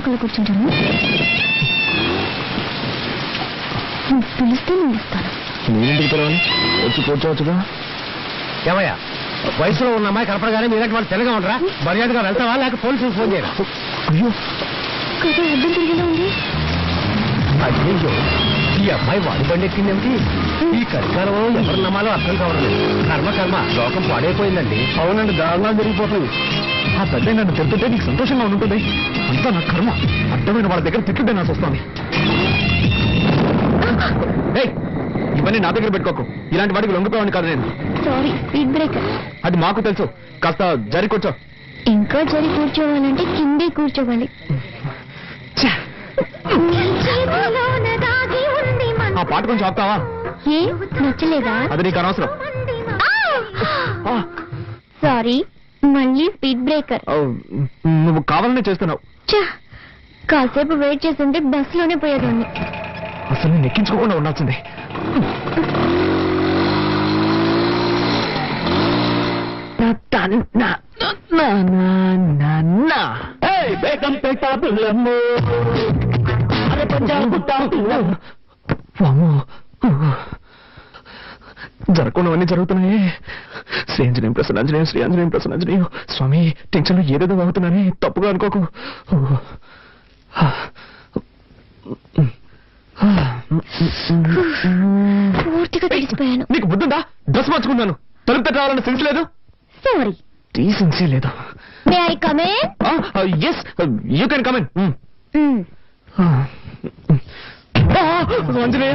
మూకలు కూర్చుంటాను. నువ్వు పిలిస్తే నేను వస్తాను. నేనేంటికి పిలవాలి? వచ్చి కూర్చోవచ్చుగా. ఏమయ్యా, వయసులో ఉన్న అమ్మాయి కనపడగానే మీరంటే వాళ్ళు తెల్లగా ఉండరా? మర్యాదగా వెళ్తావా లేక పోలీసులకు ఫోన్ చేయరా? అయ్యో కదా అర్థం తిరిగేలా ఉంది. అయ్యో, ఈ అమ్మాయి వాడి బండి ఎక్కిందేమిటి? ఈ కలికాలంలో ఎవరు నమ్మాలో అర్థం కావట్లేదు. కర్మ లోకం పాడైపోయిందండి. అవునండి, దారుణాలు జరిగిపోతుంది. ఆ పెద్ద నన్ను తిరుగుతుంటే నీకు సంతోషంగా ఉంటుంది. అంతా నా కర్మ. అడ్డమైన వాళ్ళ దగ్గర తిట్టుంటే నాకు వస్తుంది. ఇవన్నీ నా దగ్గర పెట్టుకోకు. ఇలాంటి వాటికి లొంగిపోయాను కాదు నేను. Sorry, speed breaker. అది మాకు తెలుసు. కాస్త జరి కూర్చో. ఇంకా జరి కూర్చోవాలంటే కిందే కూర్చోవాలి. ఆ పాట కొంచెం ఆపుతావా? ఏ నచ్చలేదా? అది నీకు అనవసరం. సారీ, మళ్ళీ స్పీడ్ బ్రేకర్. నువ్వు కావాలనే చేస్తున్నావు. కాసేపు వెయిట్ చేస్తుంటే బస్ లోనే పోయేదాన్ని. అసలు నేను ఎక్కించుకోకుండా ఉండాల్సిందే. జరగకుండావన్నీ జరుగుతున్నాయి. శ్రీ ఆంజనేయం ప్రసన్నాంజనేయం, శ్రీ ఆంజనేయం ప్రసన్నాంజనేయం. స్వామి, టెన్షన్లో ఏదేదో అవుతున్నానే, తప్పుగా అనుకోకు. పూర్తిగా తెలిసిపోయాను. నీకు బుద్ధుందా? డ్రెస్ మార్చుకున్నాను. తలుపు తట్టు రావాలన్న సెన్స్ లేదు. సారీ, డీసెన్సీ లేదు. May I come in? Yes, you can come in. Anjaneya,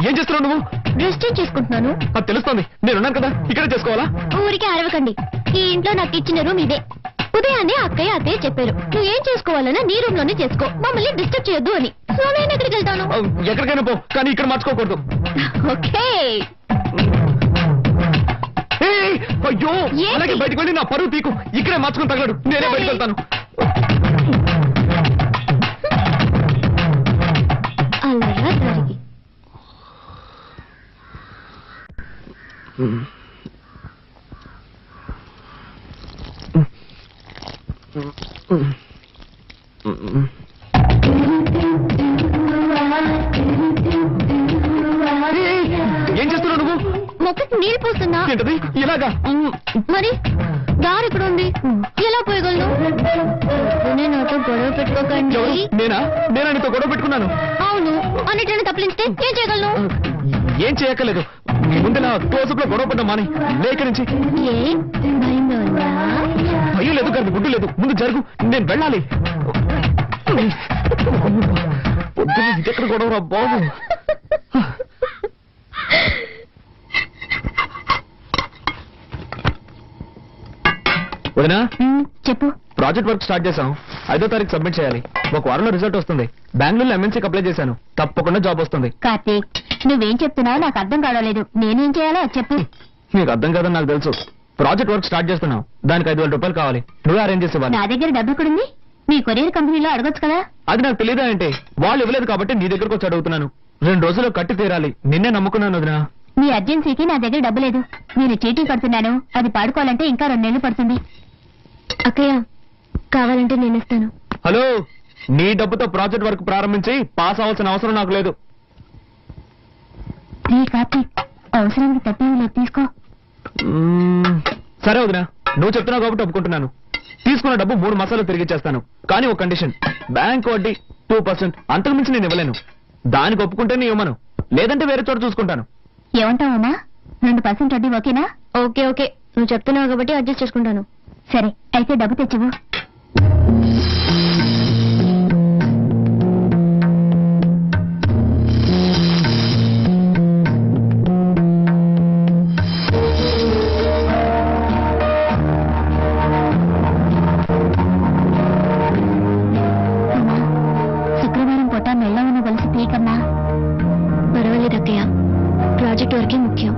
ఏం చేస్తున్నావు నువ్వు? డ్రెస్ చేంజ్ చేసుకుంటున్నాను. అది తెలుస్తోంది. నేనున్నాను కదా, ఇక్కడే చేసుకోవాలా? ఊరికే అరవకండి. ఈ ఇంట్లో నాకు ఇచ్చిన రూమ్ ఇదే. ఉదయాన్నే అత్తయ్య చెప్పారు, నువ్వు ఏం చేసుకోవాలన్నా నీ రూమ్ లోనే చేసుకో, మమ్మల్ని డిస్టర్బ్ చేయొద్దు అని. సో నేను ఎక్కడికి వెళ్తాను? ఎక్కడికైనా పో, కానీ ఇక్కడ మార్చుకోకూడదు. ఓకే. అయ్యో, అలాగే బయటకు వెళ్ళి నా పరువు తీకు. ఇక్కడే మార్చుకుని తగలడు. నేనే బయటకు వెళ్తాను. అలా జరిగి ఏం చేస్తున్నావు నువ్వు? మొక్కకి నీళ్ళు పోస్తున్నా. ఏంటది ఇలాగా? మరి దారి ఇక్కడ ఉంది, ఎలా పోయగలను? నాతో గొడవ పెట్టుకోకండి. నేనా నీతో గొడవ పెట్టుకున్నాను? అవును, అన్నిటిని తప్పించితే ఏం చేయగలను? ఏం చేయక్కర్లేదు. ముందు నా తోసులో గొడవ పడ్డా మాని. లేక నుంచి ఏ భయంగా ఉందా? భయం లేదు కానీ గుడ్డు లేదు. ముందు జరుగు, నేను వెళ్ళాలి. ఎక్కడ గొడవ రా బాబు. వదినా, చెప్పు. ప్రాజెక్ట్ వర్క్ స్టార్ట్ చేశాం. 5వ తారీఖు సబ్మిట్ చేయాలి. ఒక వారంలో రిజల్ట్ వస్తుంది. బెంగళూరులో ఎంఎన్సీకి అప్లై చేశాను. తప్పకుండా జాబ్ వస్తుంది. కార్తీక్, నువ్వేం చెప్తున్నావో నాకు అర్థం కావలేదు. నేనేం చేయాలో చెప్పు. నీకు అర్థం కాదని నాకు తెలుసు. ప్రాజెక్ట్ వర్క్ స్టార్ట్ చేస్తున్నావు. దానికి 5,000 రూపాయలు కావాలి. నువ్వే అరేంజ్ చేసేవాళ్ళు. నా దగ్గర డబ్బు ఎక్కడుంది? మీ కొరియర్ కంపెనీలో అడగొచ్చు కదా. అది నాకు తెలియదా అంటే? వాళ్ళు ఇవ్వలేదు కాబట్టి నీ దగ్గరకు వచ్చి అడుగుతున్నాను. 2 రోజుల్లో కట్టి తీరాలి. నిన్నే నమ్ముకున్నాను వదినా. మీ అర్జెన్సీకి నా దగ్గర డబ్బు లేదు. నేను చీటీ కడుతున్నాను. అది పాడుకోవాలంటే ఇంకా 2 నెలలు పడుతుంది. అక్కయ్య, కావాలంటే నేను ఇస్తాను. హలో, నీ డబ్బుతో ప్రాజెక్ట్ వర్క్ ప్రారంభించి పాస్ అవ్వాల్సిన అవసరం నాకు లేదు. కార్తీక్, అవసరానికి తప్పేమి లేదు, తీసుకో. సరే వదినా, నువ్వు చెప్తున్నావు కాబట్టి ఒప్పుకుంటున్నాను. తీసుకున్న డబ్బు 3 మాసాలు తిరిగి ఇచ్చేస్తాను. కానీ ఒక కండిషన్, బ్యాంక్ వడ్డీ 2%. అంతకు మించి నేను ఇవ్వలేను. దానికి ఒప్పుకుంటే నీ ఇవ్వను, లేదంటే వేరే చోట చూసుకుంటాను. ఏమంటావమ్మా? 2% వడ్డీ ఓకేనా? ఓకే ఓకే, నువ్వు చెప్తున్నావు కాబట్టి అడ్జస్ట్ చేసుకుంటాను. సరే, అయితే డబ్బు తెచ్చివు. శుక్రవారం పూట మెల్లవన్న కలిసి పీకమ్మా. పర్వాలేదు అక్కయ్య, ప్రాజెక్ట్ వరకే ముఖ్యం.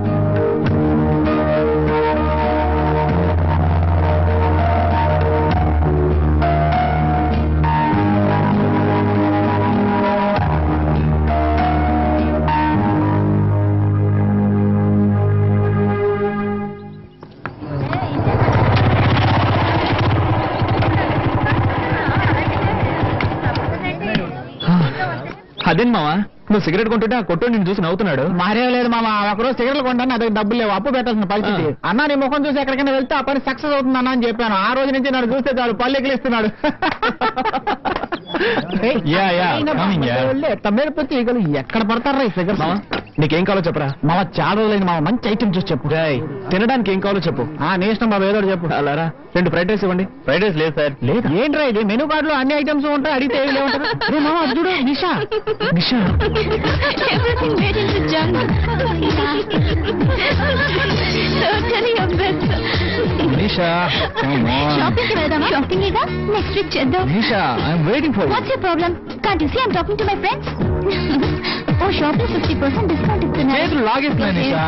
అదేం మావా నువ్వు సిగరెట్ కొంటుంటే ఆ కొట్టు నిన్ను చూసి నవ్వుతున్నాడు. మారేం లేదు మామ, ఒకరోజు సిగరెట్లు కొంటాను, అదే డబ్బులు లేవు, అప్పు పెట్టాల్సిన పరిస్థితి. అన్న నీ ముఖం చూసి ఎక్కడికైనా వెళ్తే ఆ పని సక్సెస్ అవుతుంది అన్న అని చెప్పాను. ఆ రోజు నుంచి నన్ను చూస్తే చాలు పళ్ళు ఎగిలిస్తున్నాడు. తమ్మేరు ప్రతి ఈగలు ఎక్కడ పడతారా ఈ ఫిగర్? నీకేం కావాలో చెప్పరా. మామ చాలా రోజులైంది మామ, మంచి ఐటమ్ చూసి చెప్పు. తినడానికి ఏం కావాలో చెప్పు. నీ ఇష్టం బాబు, ఏదో ఒకటి చెప్పు. అలారా 2 ఫ్రైడ్ రైస్ ఇవ్వండి. ఫ్రైడ్ రైస్ లేదు సార్. లేదా ఏంట్రా ఇది, మెనూ కార్డు లో అన్ని ఐటమ్స్ ఉంటాయి, అడిగితే ఏమి లేవుంటారు. అరే మామ అది చూడు, నిషా. నిషా Everything made into junk. Totally your best. Nisha Shopping కి వెళ్దామా? Shopping ఇగా నెక్స్ట్ వీక్ చేద్దాం. Nisha I'm waiting for What's your problem? Can't you see I'm talking to my friends? Oh, shopping 50% discount ఇస్తున్నారు. చేతులు లాగేస్తున్నాయి Nisha.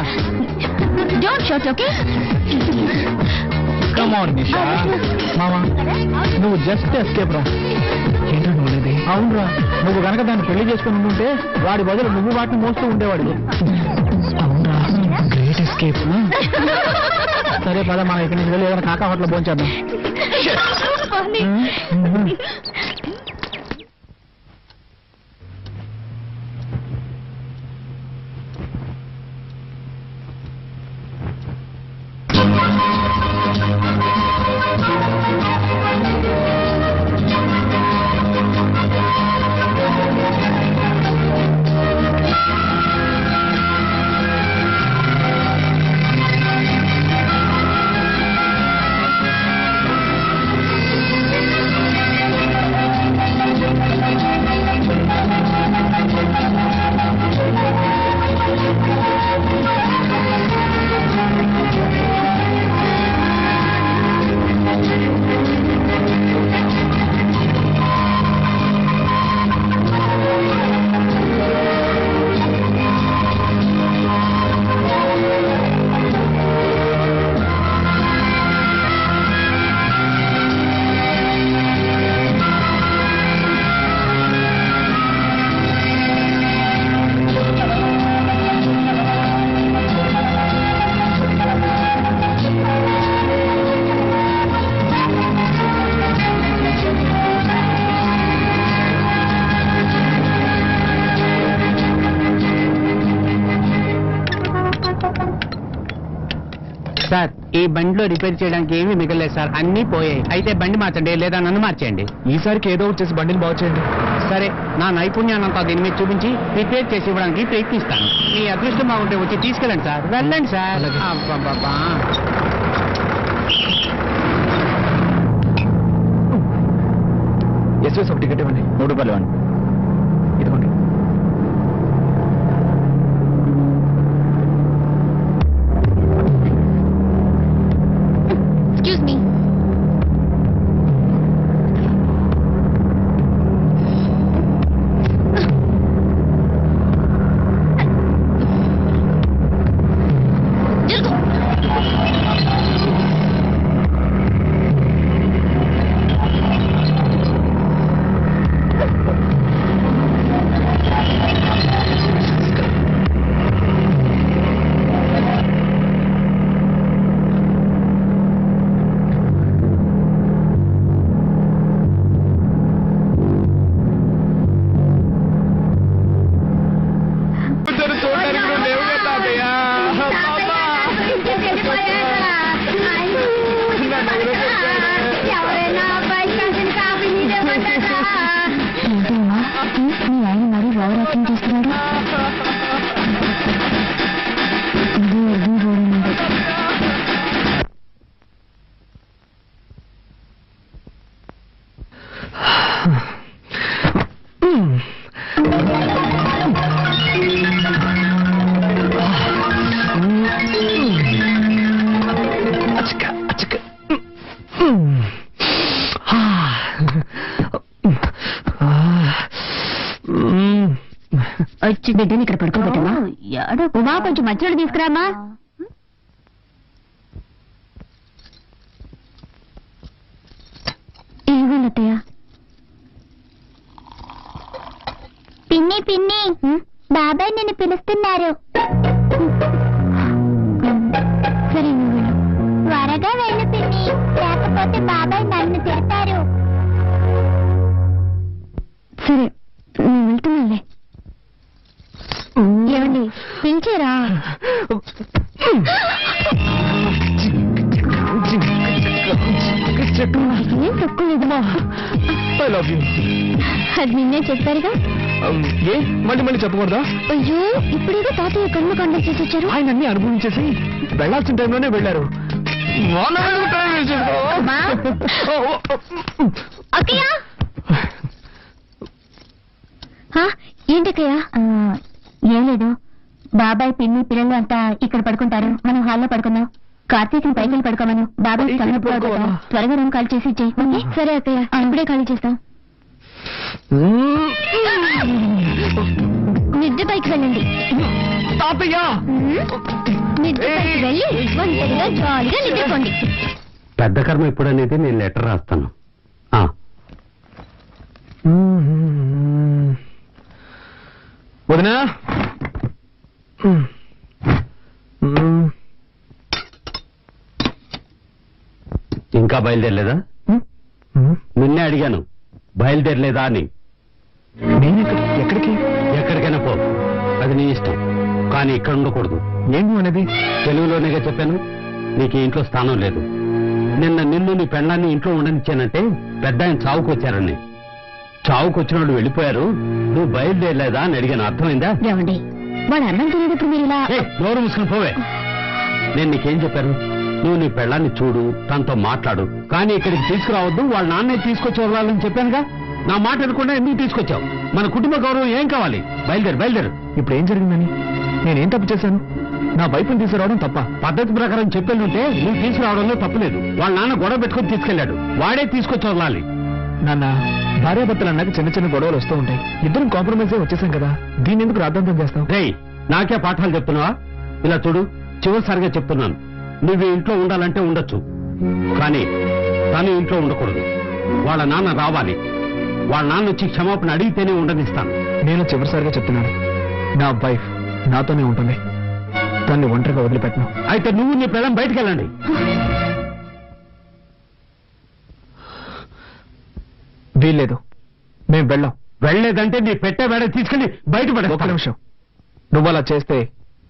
Don't shout, okay? Come on Nisha. మామా నువ్వు just escape రా. ఏంటో నువ్వులేది. అవునరా, నువ్వు గనక దాన్ని పెళ్లి చేసుకుని ఉంటే వాడి బదులు నువ్వు వాటిని మోస్తూ ఉండేవాడు. అవునా గ్రేట్ ఎస్కేప్. సరే పద మనం ఇక్కడి నుంచి వెళ్ళి ఏదైనా కాకా హోటల్ భోంచేద్దాం. సార్ ఈ బండిలో రిపేర్ చేయడానికి ఏమీ మిగలేదు సార్, అన్నీ పోయాయి. అయితే బండి మార్చండి లేదా నన్ను మార్చేయండి. ఈసారికి ఏదో ఒకటి చేసి బండిని బాగు చేయండి. సరే, నా నైపుణ్యాన్నంతా దీని మీద చూపించి రిపేర్ చేసి ఇవ్వడానికి ప్రయత్నిస్తాను. మీ అదృష్టం బాగుంటే వచ్చి తీసుకెళ్ళండి సార్. వెళ్ళండి సార్. అలాగే. అబ్బబ్బబ్బా. ఎస్ఎస్ ఒక టికెట్ ఇవ్వండి. 3 రూపాయలు ఇవ్వండి. ఇదిగోండి. Excuse me. వచ్చి బిడ్డని ఇక్కడ పడుకోబెట్టమ్మా. ఉమా కొంచెం మంచినీళ్ళు తీసుకురామా. ఏమన్నయ్య? పిన్ని పిన్ని, బాబాయ్ నిన్ను పిలుస్తున్నారు. సరే నువ్వు త్వరగా వెళ్ళు పిన్ని, లేకపోతే బాబాయ్ నన్ను తిడతారు. సరే నేను వెళ్తున్నానులే. ఏం తక్కువ లేదమ్మా. I love you. అది నిన్నే చెప్పారుగా. ఏ మళ్ళీ మళ్ళీ చెప్పకూడదా? అయ్యో ఇప్పుడేదో తాతయ్య కర్మకాండం చేసి వచ్చారు. ఆయన అన్ని అనుభవించేసి వెళ్లాల్సిన టైంలోనే వెళ్ళారు. అమ్మా. అక్కయ్య ఏంటక్కయ్య? ఏం లేదు, బాబాయ్ పిన్ని పిల్లలు అంతా ఇక్కడ పడుకుంటారు, మనం హాల్లో పడుకుందాం. కార్తీక్ పైకి వెళ్ళి పడుకోమను. బాబాయ్ త్వరగా రూమ్ ఖాళీ చేసి ఇచ్చేయి. సరే అక్కయ్య, ఇప్పుడే ఖాళీ చేస్తాం. నిద్ర పైకి వెళ్ళండి. తాతయ్య నిద్ర పైకి వెళ్ళి ఒంటరిగా జాలీగా నిద్రపోండి. పెద్ద కర్మ ఎప్పుడనేది నేను లెటర్ రాస్తాను. వదినా, ఇంకా బయలుదేరలేదా? నిన్నే అడిగాను బయలుదేరలేదా అని. నేను ఎక్కడికి? ఎక్కడికైనా పో, అది నీ ఇష్టం, కానీ ఇక్కడ ఉండకూడదు. ఏంటి అనేది? తెలుగులోనేగా చెప్పాను, నీకు ఇంట్లో స్థానం లేదు. నిన్ను నీ పెళ్ళాన్ని ఇంట్లో ఉండనిచ్చానంటే పెద్ద ఆయన చావుకు వచ్చారని. చావుకు వచ్చిన వాళ్ళు వెళ్ళిపోయారు, నువ్వు బయలుదేరలేదా అని అడిగాను. అర్థమైందా? ఏమండి, వాడు అన్నం తినేటప్పుడు మీరు ఇలా నోరు మూసుకుని పోవే. నేను నీకేం చెప్పాను? నువ్వు నీ పెళ్ళాన్ని చూడు, తనతో మాట్లాడు, కానీ ఇక్కడికి తీసుకురావద్దు, వాళ్ళ నాన్నే తీసుకొచ్చి వదలాలని చెప్పానుగా. నా మాట అనుకుండా ఎందుకు తీసుకొచ్చావు? మన కుటుంబ గౌరవం ఏం కావాలి? బయలుదేరు. ఇప్పుడు ఏం జరిగిందని? నేనేం తప్పు చేశాను? నా వైపుని తీసుకురావడం తప్ప? పద్ధతి ప్రకారం చెప్పేళ్ళుంటే నువ్వు తీసుకురావడంలో తప్పులేదు. వాళ్ళ నాన్న గొడవ పెట్టుకుని తీసుకెళ్లాడు, వాడే తీసుకొచ్చి వదలాలి. నాన్న, భార్యాభర్తలు అన్నాక చిన్న చిన్న గొడవలు వస్తూ ఉంటాయి. ఇద్దరం కాంప్రమైజ్ అయి వచ్చేసాం కదా, దీన్ని ఎందుకు రాద్ధాంతం చేస్తావు? రేయ్, నాకే పాఠాలు చెప్తున్నావా? ఇలా చూడు, చివరిసారిగా చెప్తున్నాను, నువ్వు ఇంట్లో ఉండాలంటే ఉండొచ్చు, కానీ తను ఇంట్లో ఉండకూడదు. వాళ్ళ నాన్న రావాలి, వాళ్ళ నాన్న వచ్చి క్షమాపణ అడిగితేనే ఉండనిస్తాను. నేను చివరిసారిగా చెప్తున్నాను, నా వైఫ్ నాతోనే ఉంటుంది, దాన్ని ఒంటరిగా వదిలిపెట్టను. అయితే నువ్వు నీ పిల్లం బయటికి వెళ్ళండి. వీల్లేదు, మేము వెళ్ళాం. వెళ్ళలేదంటే నీ పెట్టే వేడ తీసుకెళ్లి బయటపడే. ఒక్క నిమిషం, నువ్వు అలా చేస్తే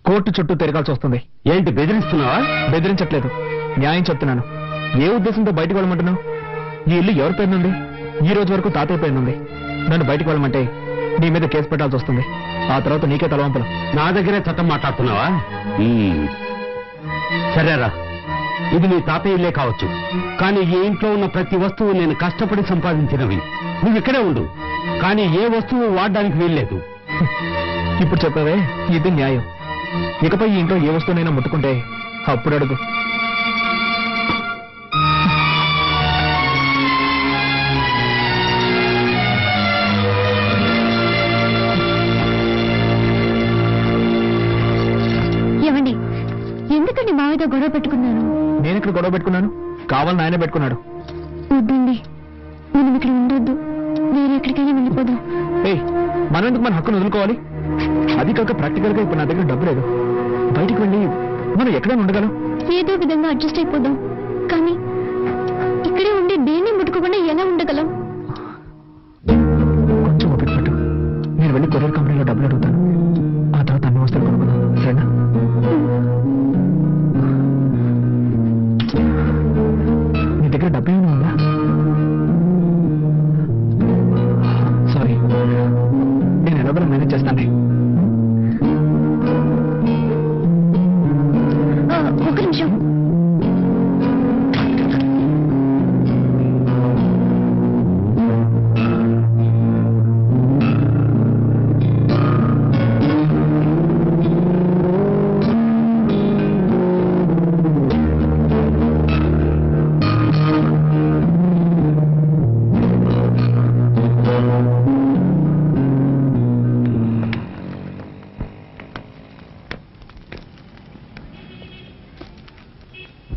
కోర్టు చుట్టూ తిరగాల్సి వస్తుంది. ఏంటి బెదిరిస్తున్నావా? బెదిరించట్లేదు, న్యాయం చెప్తున్నాను. ఏ ఉద్దేశంతో బయటకు వెళ్ళమంటున్నావు? ఈ ఇల్లు ఎవరి పేరునుంది? ఈ రోజు వరకు తాతయ్య పేరునుంది. నన్ను బయటకు వెళ్ళమంటే నీ మీద కేసు పెట్టాల్సి వస్తుంది. ఆ తర్వాత నీకే తలవంపులు. నా దగ్గరే చట్టం మాట్లాడుతున్నావా? సరేరా, ఇది నీ తాతయ్య ఇల్లే కావచ్చు, కానీ ఈ ఇంట్లో ఉన్న ప్రతి వస్తువు నేను కష్టపడి సంపాదించినవి. నువ్వు ఇక్కడే ఉండు, కానీ ఏ వస్తువు వాడడానికి వీల్లేదు. ఇప్పుడు చెప్పావే, ఇది న్యాయం. ఇకపై ఈ ఇంట్లో ఏ వస్తువునైనా ముట్టుకుంటే అప్పుడు అడుగు. ఏమండి, ఎందుకండి మావితో గొడవ పెట్టుకున్నాను? నేను ఇక్కడ గొడవ పెట్టుకున్నాను? కావాలని ఆయనే పెట్టుకున్నాడు. వద్దండి, మనం ఇక్కడ ఉండొద్దు, వేరే ఎక్కడికైనా వెళ్ళిపోదాం. ఏయ్, మనం ఎందుకు మన హక్కును వదులుకోవాలి? అది కాక ప్రాక్టికల్ గా ఇప్పుడు నా దగ్గర డబ్బు లేదు. బయటికి వెళ్ళి మనం ఎక్కడైనా ఉండగలం. ఏదో విధంగా అడ్జస్ట్ అయిపోదాం, కానీ ఇక్కడే ఉండి దేన్ని ముట్టుకోకుండా ఎలా ఉండగలం? కొంచెం ఓపిక పట్టు, నేను వెళ్ళి కొరియర్ కంపెనీలో డబ్బులు అడుగుతాను. ఆ తర్వాత అన్ని వస్తువులు కొనుక్కుందాం, సరేనా? నీ దగ్గర డబ్బు ఏమైనా ఉందా? సారీ, నేను ఎలాగో మేనేజ్ చేస్తాను. ఒక నిమిషం.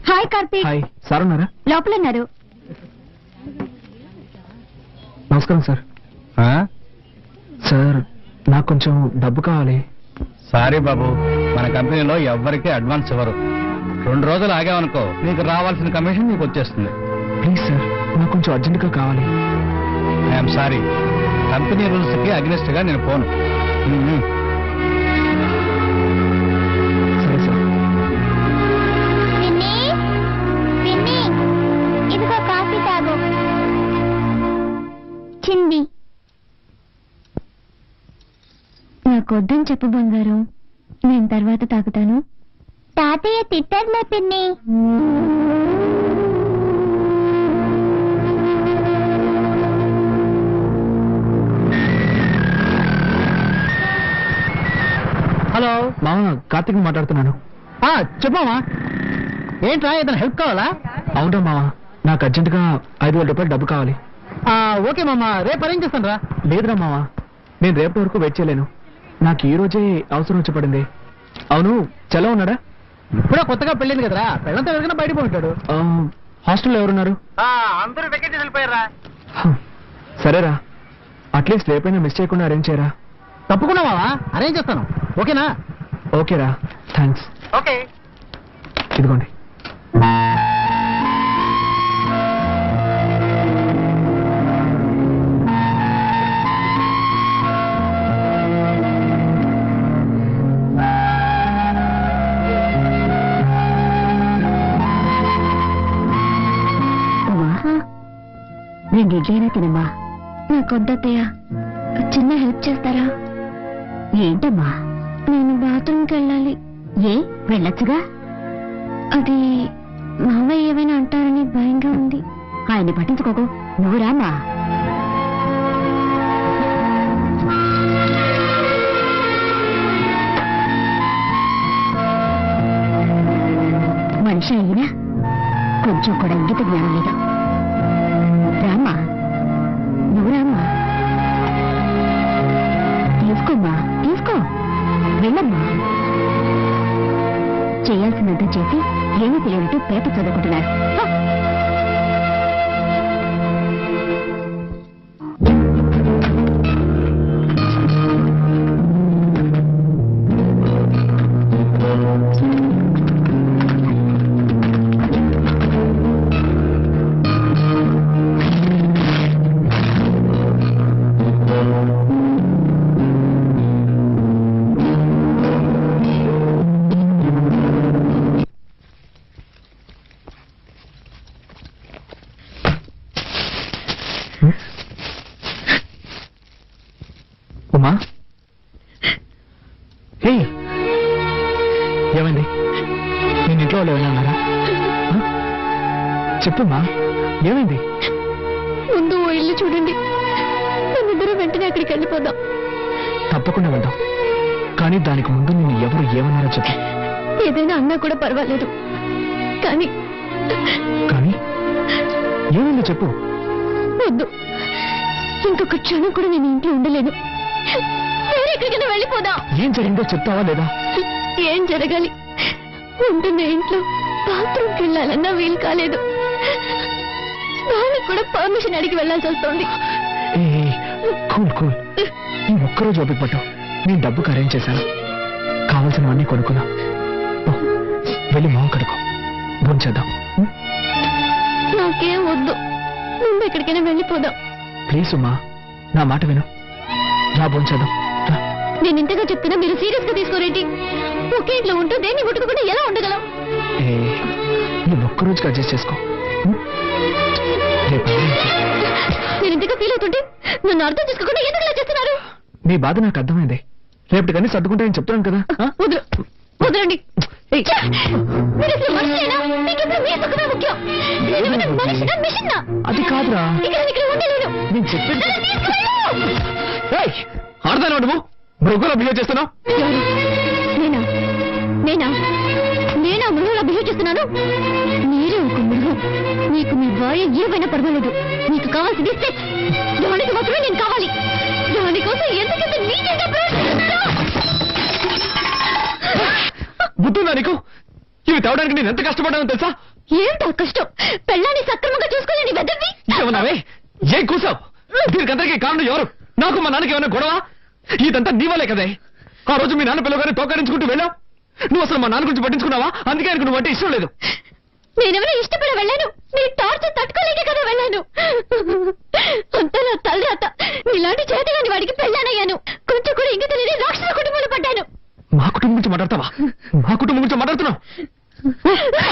హాయ్ కార్తీక్. హాయ్, సార్ ఉన్నారా? లోపల ఉన్నారు. నమస్కారం సార్. సార్, నాకు కొంచెం డబ్బు కావాలి. సారీ బాబు, మన కంపెనీలో ఎవ్వరికీ అడ్వాన్స్ ఇవ్వరు. 2 రోజులు ఆగామనుకో, నీకు రావాల్సిన కమిషన్ నీకు వచ్చేస్తుంది. ప్లీజ్ సార్, నాకు కొంచెం అర్జెంటుగా కావాలి. ఐఎమ్ సారీ, కంపెనీ రూల్స్ కి అగ్నిస్ట్ గా నేను పోను. సరే సార్. నచ్చింది. నాకు వద్దని చెప్పు బంగారం, నేను తర్వాత తాగుతాను. తాతయ్య తిట్టారు నా పిన్ని. హలో మామ, కార్తీక్ మాట్లాడుతున్నాను. చెప్పమ్మా. ఏంట్రా, ఏదైనా హెల్ప్ కావాలా? అవునా మామ, నాకు అర్జెంటుగా 5,000 రూపాయలు డబ్బు కావాలి. ఓకే మామ, రేపు అరేంజ్ చేస్తాను రా. లేదురా మామ, నేను రేపటి వరకు వెయిట్ చేయలేను. నాకు ఈ రోజే అవసరం వచ్చి పడింది. అవును, చలో ఉన్నాడా? ఇప్పుడే కొత్తగా పెళ్ళింది కదరా, పెళ్ళంతా ఎవరికైనా బయటకు ఉంటాడు. హాస్టల్లో ఎవరున్నారు? అందరూ వెకేట్ వెళ్ళిపోయారా. సరేరా, అట్లీస్ట్ రేపైనా మిస్ చేయకుండా అరేంజ్ చేయరా. తప్పకుండా మావా, అరేంజ్ చేస్తాను. ఓకేనా? ఓకేరా, థ్యాంక్స్. ఓకే. ఇదిగోండి. నేను ఇడ్లైనా తినమ్మా. నాకు వద్దయ్యా, చిన్న హెల్ప్ చేస్తారా? ఏంటమ్మా? నేను బాత్రూమ్కి వెళ్ళాలి. ఏ, వెళ్ళొచ్చుగా. అది మావయ్య ఏమైనా అంటారని భయంగా ఉంది. ఆయన్ని పట్టించుకోకు, నువ్వు రామా. మనిషి అయినా కొంచెం కూడా ఇంగిత జ్ఞానం లేదు. రామా, నువ్వు రామా. తీసుకోమ్మా, తీసుకో, వెళ్ళమ్మా. చేయాల్సినంత చేసి ఏమీ తెలియనట్టు పేపర్ చదువుకుంటున్నారు. ఉమా, హే, ఏమైంది? నేను ఇంట్లో వాళ్ళు ఏమైనా అన్నారా? చెప్పుమా, ఏమైంది? ముందు ఓ ఇల్లు చూడండి, మనిద్దరం వెంటనే అక్కడికి వెళ్ళిపోదాం. తప్పకుండా వెళ్దాం, కానీ దానికి ముందు నేను ఎవరు ఏమన్నారో చెప్పు. ఏదైనా అన్నా కూడా పర్వాలేదు, కానీ కానీ ఏమైందో చెప్పు. వద్దు, ఇంకొక క్షణం కూడా నేను ఇంట్లో ఉండలేను. వేరే ఎక్కడికైనా వెళ్ళిపోదాం. ఏం జరిగిందో చెప్తావా లేదా? ఏం జరగాలి? ఉంటున్న ఇంట్లో బాత్రూమ్కి వెళ్ళాలన్నా వీలు కాలేదు. వాళ్ళకి కూడా పర్మిషన్ అడిగి వెళ్ళాల్సి వస్తుంది. కూల్ కూల్, ఈ ఒక్కరోజు ఓపిక పట్టు. నేను డబ్బుకు అరేంజ్ చేశాను, కావాల్సినవన్నీ కొనుక్కున్నా. వెళ్ళి మొహం కడుకో, భోంచేద్దాం. నాకేం వద్దు, ముందు ఎక్కడికైనా వెళ్ళిపోదాం. ప్లీజ్ ఉమా, నా మాట విను. రా, భోంచేద్దాం. నేను ఇంతగా చెప్తున్నా మీరు సీరియస్ గా తీసుకోరేంటి? ఒకే ఇంట్లో ఉంటూ దేన్ని ముట్టుకోకుండా ఎలా ఉండగలం? నువ్వు ఒక్కరోజుకి అడ్జస్ట్ చేసుకో. నేను ఇంతగా ఫీల్ అవుతుంటే నన్ను అర్థం చేసుకోకుండా ఎందుకు ఇలా చేస్తున్నారు? నీ బాధ నాకు అర్థమైంది. రేపటి కానీ సర్దుకుంటాయని చెప్తున్నాను కదా. వదలండి. మీరు అసలు మనిషేనా? మీకు ఇప్పుడు మీ సుఖమే ముఖ్యం. నేనేమైనా మనిషినా, మిషన్నా? అది కాదురా, ఇక్కడ ఉండలేను. నేను చెప్పేది ఆడదాను. నువ్వు మృగంలో బిహేవ్ చేస్తున్నావు. నేనా నేనా నేనా మృగంలో బిహేవ్ చేస్తున్నాను? మీరే ఒక మృగం. మీకు మీ భార్య ఏమైనా పర్వాలేదు. మీకు కావాల్సింది సెక్స్. దానికి మాత్రమే నేను కావాలి. దానికోసం ఎందుకంత నీచంగా ప్రవర్తిస్తున్నారు? బుద్ధుందా నీకు? ఇవి తేవడానికి నేను ఎంత కష్టపడ్డానో తెలుసా? ఏంటో కష్టం? పెళ్ళాన్ని సక్రమంగా చూసుకోలేని వెదవి. ఏమన్నావే? ఏం కూసావు? దీనికందరికీ కారణం ఎవరు? నాకు మా నాన్నకి ఏమైనా గొడవ? ఇదంతా నీ వల్లే కదే. ఆ రోజు మీ నాన్న పిల్లగానే తోకరించుకుంటూ వెళ్ళావు. నువ్వు అసలు మా నాన్న గురించి పట్టించుకున్నావా? అందుకే ఆయనకు నువ్వు అంటే ఇష్టం లేదు. నేనెవరో ఇష్టపడి వెళ్ళాను. నీ టార్చర్ తట్టుకోలేకే కదా వెళ్ళాను. అంతా నా తలరాత. నీలాంటి చేతగాని వాడికి పెళ్ళానయ్యాను. కొంచెం కూడా ఇంక తెలియని రాక్షస కుటుంబంలో పడ్డాను. మా కుటుంబం గురించి మాట్లాడతావా? మా కుటుంబం గురించి మాట్లాడుతున్నావు?